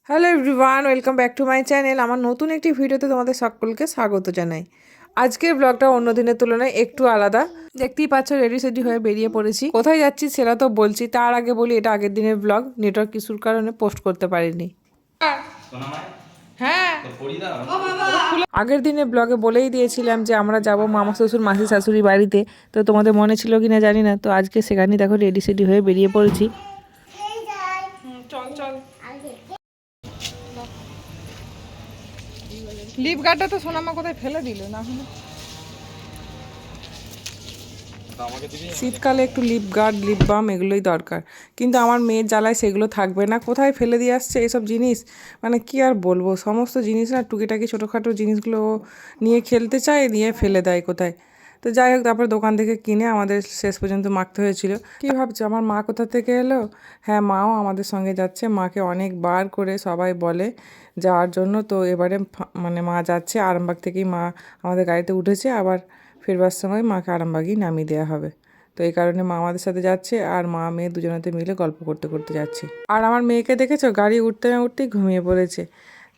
Hello everyone, welcome back to my channel. আমার নতুন একটি ভিডিওতে তোমাদের সকলকে স্বাগত জানাই। আজকের ব্লগটা অন্য দিনের তুলনায় একটু আলাদা। দেখতেই পাচ্ছ রেডি সেডি হয়ে বেরিয়ে পড়েছি। কোথায় যাচ্ছি সেটা তো বলছি, তার আগে বলি এটা আগের দিনের ব্লগ, নেটওয়ার্ক ইস্যুর কারণে পোস্ট করতে পারিনি। হ্যাঁ, আগের দিনের ব্লগে বলেই দিয়েছিলাম যে আমরা যাব মামা শ্বশুর মাসি শাশুড়ি বাড়িতে। তো তোমাদের মনে ছিল কিনা জানি না, তো আজকে সেখানেই দেখো রেডি সেডি হয়ে বেরিয়ে পড়েছি। চল চল, লিপ গার্ডটা তো সোনামা কোথায় ফেলে দিল না হলে। শীতকালে একটু লিপ গার্ড লিপ বাম এগুলোই দরকার, কিন্তু আমার মেয়ের জ্বালায় সেগুলো থাকবে না। কোথায় ফেলে দিয়ে আসছে এইসব জিনিস, মানে কি আর বলবো, সমস্ত জিনিস না টুকিটাকি ছোটোখাটো জিনিসগুলো নিয়ে খেলতে চায়, নিয়ে ফেলে দেয় কোথায়। তো যাই হোক, তারপরে দোকান থেকে কিনে আমাদের শেষ পর্যন্ত মাখতে হয়েছিল। কি ভাবছো আমার মা কোথা থেকে এলো? হ্যাঁ, মাও আমাদের সঙ্গে যাচ্ছে। মাকে অনেকবার করে সবাই বলে যাওয়ার জন্য, তো এবারে মানে মা যাচ্ছে। আরামবাগ থেকেই মা আমাদের গাড়িতে উঠেছে, আবার ফিরবার সময় মাকে আরামবাগই নামিয়ে দেওয়া হবে। তো এই কারণে মা আমাদের সাথে যাচ্ছে, আর মা মেয়ে দুজনাতে মিলে গল্প করতে করতে যাচ্ছি। আর আমার মেয়েকে দেখেছো, গাড়ি উঠতে না উঠতেই ঘুমিয়ে পড়েছে।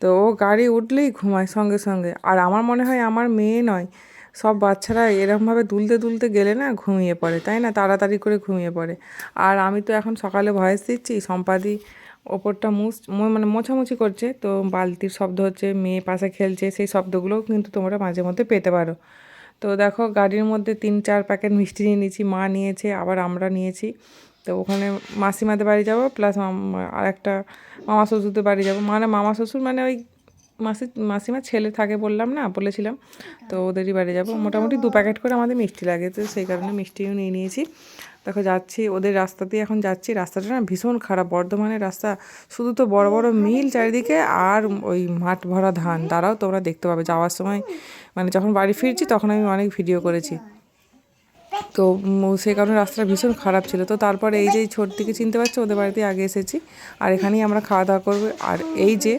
তো ও গাড়ি উঠলেই ঘুমায় সঙ্গে সঙ্গে। আর আমার মনে হয় আমার মেয়ে নয়, সব বাচ্চারা এরকমভাবে দুলতে দুলতে গেলে না ঘুমিয়ে পড়ে, তাই না? তাড়াতাড়ি করে ঘুমিয়ে পড়ে। আর আমি তো এখন সকালে ভয়েস দিচ্ছি, সম্পাদি ওপরটা মানে মোছামুছি করছে, তো বালতির শব্দ হচ্ছে, মেয়ে পাশে খেলছে, সেই শব্দগুলোও কিন্তু তোমরা মাঝে মধ্যে পেতে পারো। তো দেখো গাড়ির মধ্যে 3-4 প্যাকেট মিষ্টি নিয়ে নিয়েছি, মা নিয়েছে, আবার আমরা নিয়েছি। তো ওখানে মাসিমাদের বাড়ি যাব, প্লাস আর একটা মামা শ্বশুরদের বাড়ি যাব। মানে মামা শ্বশুর মানে ওই মাসিমার ছেলে থাকে বললাম না, বলেছিলাম, তো ওদেরই বাড়ি যাব। মোটামুটি 2 প্যাকেট করে আমাদের মিষ্টি লাগে, তো সেই কারণে মিষ্টিও নিয়ে নিয়েছি। দেখো যাচ্ছি ওদের রাস্তা দিয়ে, এখন যাচ্ছি। রাস্তাটা না ভীষণ খারাপ, বর্ধমানের রাস্তা। শুধু তো বড় বড় মিল চারিদিকে, আর ওই মাঠ ভরা ধান। তারাও তোমরা দেখতে পাবে যাওয়ার সময়, মানে যখন বাড়ি ফিরছি তখন আমি অনেক ভিডিও করেছি। তো সেই কারণে রাস্তাটা ভীষণ খারাপ ছিল। তো তারপরে এই যে ছোটদিকে চিনতে পারছো, ওদের বাড়িতে আগে এসেছি, আর এখানেই আমরা খাওয়া দাওয়া করবো। আর এই যে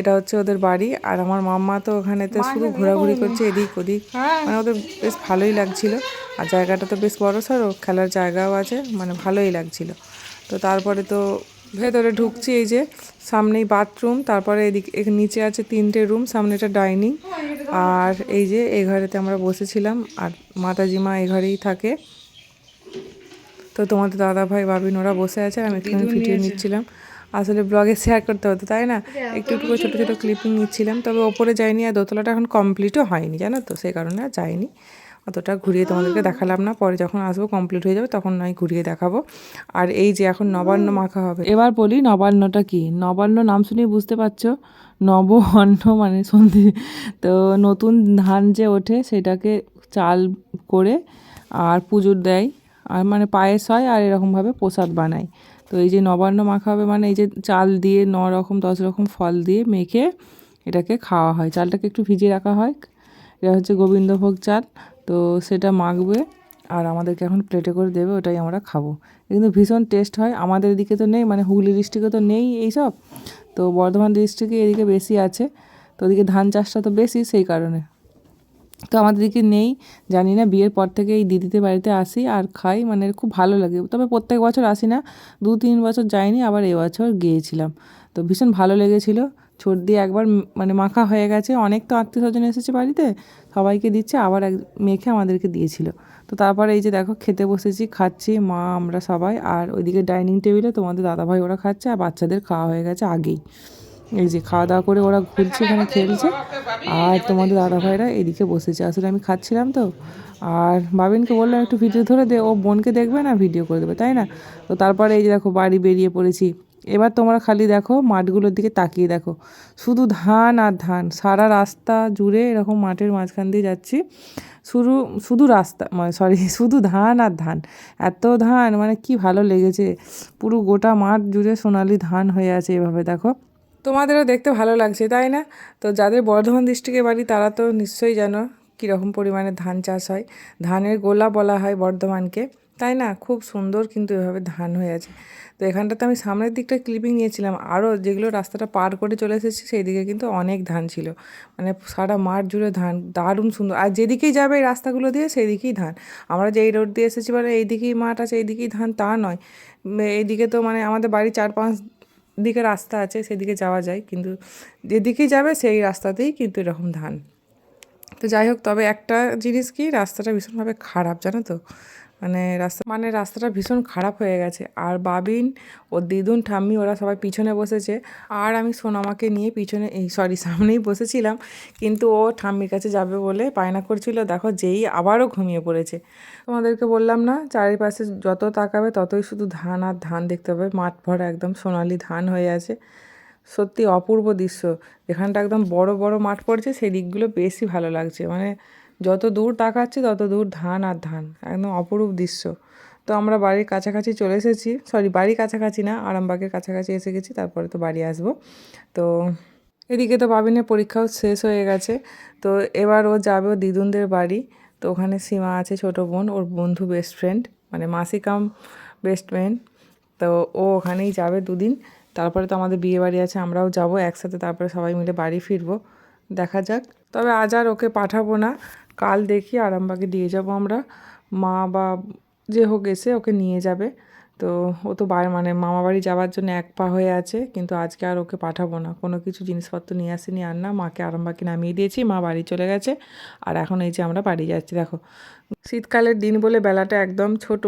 এটা হচ্ছে ওদের বাড়ি, আর আমার মাম্মা তো ওখানেতে শুধু ঘোরাঘুরি করছে এদিক ওদিক, মানে ওদের বেশ ভালোই লাগছিল। আর জায়গাটা তো বেশ বড় সড়ো, খেলার জায়গাও আছে, মানে ভালোই লাগছিল। তো তারপরে তো ভেতরে ঢুকছি, এই যে সামনেই বাথরুম, তারপরে এদিকে নিচে আছে 3টে রুম, সামনে একটা ডাইনিং। আর এই যে এই ঘরেতে আমরা বসেছিলাম, আর মাতাজি মা এই ঘরেই থাকে। তো তোমাদের দাদা ভাই ভাবিন ওরা বসে আছে, আমি একটু ভিডিও নিচ্ছিলাম। আসলে ব্লগে শেয়ার করতে হতো, তাই না? একটু একটু করে ছোটো ছোটো ক্লিপিং নিচ্ছিলাম। তবে ওপরে যাইনি, আর দোতলাটা এখন কমপ্লিটও হয়নি, জানো তো, সেই কারণে আর যাইনি। অতটা ঘুরিয়ে তোমাদেরকে দেখালাম না, পরে যখন আসবো কমপ্লিট হয়ে যাবে তখন নয় ঘুরিয়ে দেখাবো। আর এই যে এখন নবান্ন মাখা হবে। এবার বলি নবান্নটা কি। নবান্ন নাম শুনেই বুঝতে পারছো, নব অন্ন মানে সন্ধি। তো নতুন ধান যে ওঠে সেটাকে চাল করে আর পুজোর দেয়, আর মানে পায়েস হয়, আর এরকমভাবে প্রসাদ বানায়। তো এই যে নবান্ন মাখা হবে, মানে এই যে চাল দিয়ে 9 রকম 10 রকম ফল দিয়ে মেখে এটাকে খাওয়া হয়। চালটাকে একটু ভিজিয়ে রাখা হয়, এটা হচ্ছে গোবিন্দভোগ চাল। তো সেটা মাখবে আর আমাদেরকে এখন প্লেটে করে দেবে, ওটাই আমরা খাবো। কিন্তু ভীষণ টেস্ট হয়। আমাদের এদিকে তো নেই, মানে হুগলি ডিস্ট্রিক্টে তো নেই এইসব, তো বর্ধমান ডিস্ট্রিক্টে এদিকে বেশি আছে। তো ওদিকে ধান চাষটা তো বেশি, সেই কারণে তো আমাদের দিকে নেই। জানি না, বিয়ের পর থেকে এই দিদিদের বাড়িতে আসি আর খাই, মানে খুব ভালো লাগে। তবে প্রত্যেক বছর আসি না, 2-3 বছর যাইনি, আবার এবছর গিয়েছিলাম। তো ভীষণ ভালো লেগেছিলো। ছোট দিয়ে একবার মানে মাখা হয়ে গেছে, অনেক তো আত্মীয় স্বজন এসেছে বাড়িতে, সবাইকে দিচ্ছে, আবার মেখে আমাদেরকে দিয়েছিল। তো তারপরে এই যে দেখো খেতে বসেছি, খাচ্ছি মা আমরা সবাই। আর ওইদিকে ডাইনিং টেবিলে তোমাদের দাদাভাই ওরা খাচ্ছে, আর বাচ্চাদের খাওয়া হয়ে গেছে আগেই। এই যে খাওয়া দাওয়া করে ওরা ঘুরছে, এখানে খেলছে, আর তোমাদের দাদাভাইরা এদিকে বসেছে। আসলে আমি খাচ্ছিলাম তো, আর বাবিনকে বললাম একটু ভিডিও ধরে দে, ও বোনকে দেখবে না ভিডিও করে দেবে, তাই না? তো তারপরে এই যে দেখো বাড়ি বেরিয়ে পড়েছি। এবার তোমরা খালি দেখো মাঠগুলোর দিকে তাকিয়ে দেখো, শুধু ধান আর ধান। সারা রাস্তা জুড়ে এরকম মাঠের মাঝখান দিয়ে যাচ্ছি, শুধু শুধু রাস্তা মানে সরি শুধু ধান আর ধান। এত ধান, মানে কি ভালো লেগেছে। পুরো গোটা মাঠ জুড়ে সোনালি ধান হয়ে আছে, এভাবে দেখো। তোমাদেরও দেখতে ভালো লাগছে, তাই না? তো যাদের বর্ধমান ডিস্ট্রিক্টে বাড়ি তারা তো নিশ্চয়ই জানো কীরকম পরিমাণে ধান চাষ হয়। ধানের গোলা বলা হয় বর্ধমানকে, তাই না? খুব সুন্দর কিন্তু এভাবে ধান হয়ে আছে। তো এখানটাতে আমি সামনের দিকটা ক্লিপিং নিয়েছিলাম, আরও যেগুলো রাস্তাটা পার করে চলে এসেছি সেই দিকে কিন্তু অনেক ধান ছিল। মানে সারা মাঠ জুড়ে ধান, দারুণ সুন্দর। আর যেদিকেই যাবে এই রাস্তাগুলো দিয়ে সেই দিকেই ধান। আমরা যে এই রোড দিয়ে এসেছি মানে এই দিকেই মাঠ আছে, এই দিকেই ধান তা নয়। এইদিকে তো মানে আমাদের বাড়ি 4-5 দিকে রাস্তা আছে সেদিকে যাওয়া যায়, কিন্তু যেদিকেই যাবে সেই রাস্তাতেই কিন্তু এরকম ধান। তো যাই হোক, তবে একটা জিনিস কি, রাস্তাটা ভীষণভাবে খারাপ জানো তো, রাস্তাটা ভীষণ খারাপ হয়ে গেছে। আর বাবিন, ওর দিদুন, ঠাম্মি ওরা সবাই পিছনে বসেছে, আর আমি সোনামাকে নিয়ে পিছনে সামনেই বসেছিলাম। কিন্তু ও ঠাম্মির কাছে যাবে বলে বায়না করছিল, দেখো যেই আবারও ঘুমিয়ে পড়েছে। তোমাদেরকে বললাম না, চারিপাশে যত তাকাবে ততই শুধু ধান আর ধান দেখতে পাবে, মাঠ ভরা একদম সোনালি ধান হয়ে আছে। সত্যি অপূর্ব দৃশ্য। যেখানটা একদম বড় বড় মাঠ পড়ছে সেই দিকগুলো বেশি ভালো লাগছে, যত দূর তাকাচ্ছি তত দূর ধান আর ধান, একদম অপরূপ দৃশ্য। তো আমরা বাড়ির কাছাকাছি চলে এসেছি, বাড়ির কাছাকাছি না, আরামবাগের কাছাকাছি এসে গেছি, তারপরে তো বাড়ি আসবো। তো এদিকে তো বাবিনের পরীক্ষাও শেষ হয়ে গেছে, তো এবার ও যাবে ওর দিদুনদের বাড়ি। তো ওখানে সীমা আছে, ছোটো বোন, ওর বন্ধু, বেস্ট ফ্রেন্ড, মাসি কাম বেস্ট ফ্রেন্ড। তো ও ওখানেই যাবে দুদিন, তারপরে তো আমাদের বিয়ে বাড়ি আছে, আমরাও যাব একসাথে, তারপরে সবাই মিলে বাড়ি ফিরবো, দেখা যাক। তবে আজ আর ওকে পাঠাবো না, কাল দেখি আরামবাগে দিয়ে যাব আমরা, মা বা যে হোক এসে ওকে নিয়ে যাবে। তো ও তো মামা বাড়ি যাওয়ার জন্য এক পা হয়ে আছে, কিন্তু আজকে আর ওকে পাঠাবো না, কোনো কিছু জিনিসপত্র নিয়ে আসিনি আর না, মাকে আরামবাগে নামিয়ে দিয়েছি, মা বাড়ি চলে গেছে। আর এখন এই যে আমরা বাড়ি যাচ্ছি, দেখো শীতকালের দিন বলে বেলাটা একদম ছোট,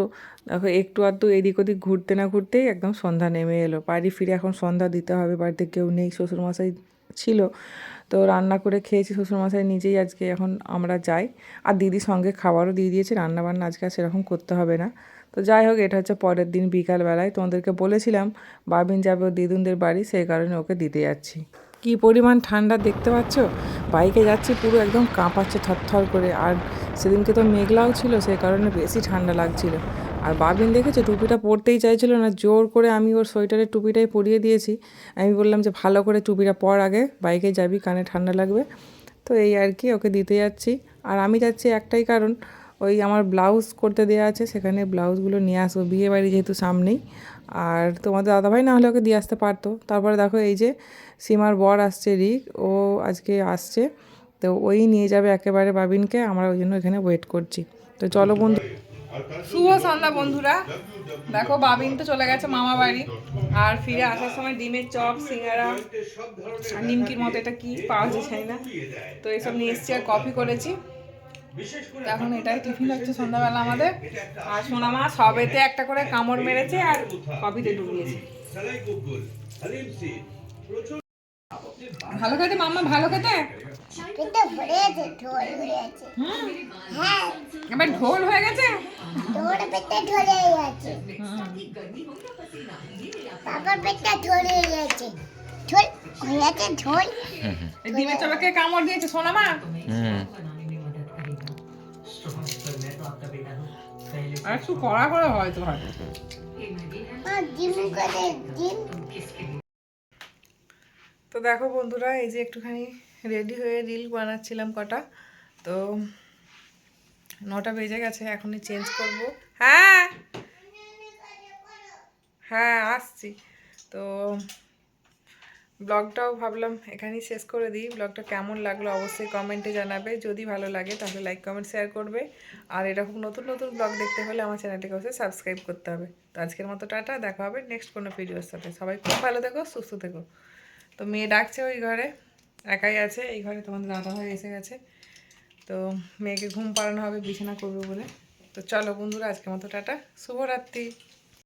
দেখো একটু আধটু এদিক ওদিক ঘুরতে না ঘুরতেই একদম সন্ধ্যা নেমে এলো। বাড়ি ফিরে এখন সন্ধ্যা দিতে হবে, বাড়িতে কেউ নেই, শ্বশুরমশাই ছিল, তো রান্না করে খেয়েছি শ্বশুরমশাই নিজেই, আজকে এখন আমরা যাই। আর দিদি সঙ্গে খাবারও দিয়ে দিয়েছে, রান্নাবান্না আজকে আর সেরকম করতে হবে না। তো যাই হোক, এটা হচ্ছে পরের দিন বিকালবেলায়, তোমাদেরকে বলেছিলাম বাবিন যাবে ও দিদুনদের বাড়ি, সেই কারণে ওকে দিতে যাচ্ছি। কি পরিমাণ ঠান্ডা দেখতে পাচ্ছ, বাইকে যাচ্ছি পুরো একদম কাঁপাচ্ছে থরথর করে। আর সেদিনকে তো মেঘলাও ছিল, সেই কারণে বেশি ঠান্ডা লাগছিল। আর বাবিন দেখেছে টুপিটা পরতেই চাইছিল না, জোর করে আমি ওর সোয়েটারের টুপিটাই পরিয়ে দিয়েছি। আমি বললাম যে ভালো করে টুপিটা পর, আগে বাইকে যাবি, কানে ঠান্ডা লাগবে। তো এই আর কি, ওকে দিতে যাচ্ছি। আর আমি যাচ্ছি একটাই কারণ, ওই আমার ব্লাউজ করতে দেওয়া আছে, সেখানে ব্লাউজগুলো নিয়ে আসবো, বিয়ে বাড়ি যেহেতু সামনেই। আর তোমাদের দাদাভাই না হলে ওকে দিয়ে আসতে পারতো। তারপরে দেখো এই যে সীমার বর আসছে, রিক, ও আজকে আসছে, তো ওই নিয়ে যাবে একেবারে বাবিনকে, আমরা ওই জন্য এখানে ওয়েট করছি। তো চলো বন্ধু, শুভ সন্ধ্যা বন্ধুরা। দেখো বাবিন তো চলে গেছে মামা বাড়ি, আর ফিরে আসার সময় ডিমের চপ, সিঙ্গারা আর নিমকির মতো এটা কি পাওয়া যায় না, তো এসব নিয়ে এসেছি, আর কফি করেছি। এখন এটাই টিফিন হচ্ছে সন্ধ্যাবেলা আমাদের। আর সোনামা সবেতে একটা করে কামড় মেরেছে আর কফিতে ডুবিয়েছে। ভালো খেতে মাম্মা, ভালো খেতে। পেটে ভরে আছে, ঢোল হয়ে আছে। হ্যাঁ, এবার ঢোল হয়ে গেছে, ঢোল পেটে ঢোলে আছে। বাবার পেটে ঢোলে আছে, ঢোল হয়ে আছে, ঢোল। ডিমের চপাকে কামড় দিয়েছে সোনামা। আর একটু কড়া করে হয়তো হয়। ডিম করে ডিম। তো দেখো বন্ধুরা, এই যে একটুখানি রেডি হয়ে রিল বানাচ্ছিলাম কটা, তো 9টা বেজে গেছে, এখনই চেঞ্জ করব। হ্যাঁ হ্যাঁ আসছি। তো ব্লগটাও ভাবলাম এখানেই শেষ করে দিই। ব্লগটা কেমন লাগলো অবশ্যই কমেন্টে জানাবে, যদি ভালো লাগে তাহলে লাইক কমেন্ট শেয়ার করবে। আর এরকম নতুন নতুন ব্লগ দেখতে হলে আমার চ্যানেলটিকে অবশ্যই সাবস্ক্রাইব করতে হবে। তো আজকের মতো টাটা, দেখা হবে নেক্সট কোনো ভিডিওর সাথে। সবাই খুব ভালো থেকো, সুস্থ থেকো। তো মেয়ে ডাকছে ওই ঘরে, একাই আছে এই ঘরে, তোমাদের দাদাভাই এসে গেছে, তো মেয়েকে ঘুম পাড়ানো হবে, বিছানা করবে বলে। তো চলো বন্ধুরা, আজকের মতো টাটা, শুভরাত্রি।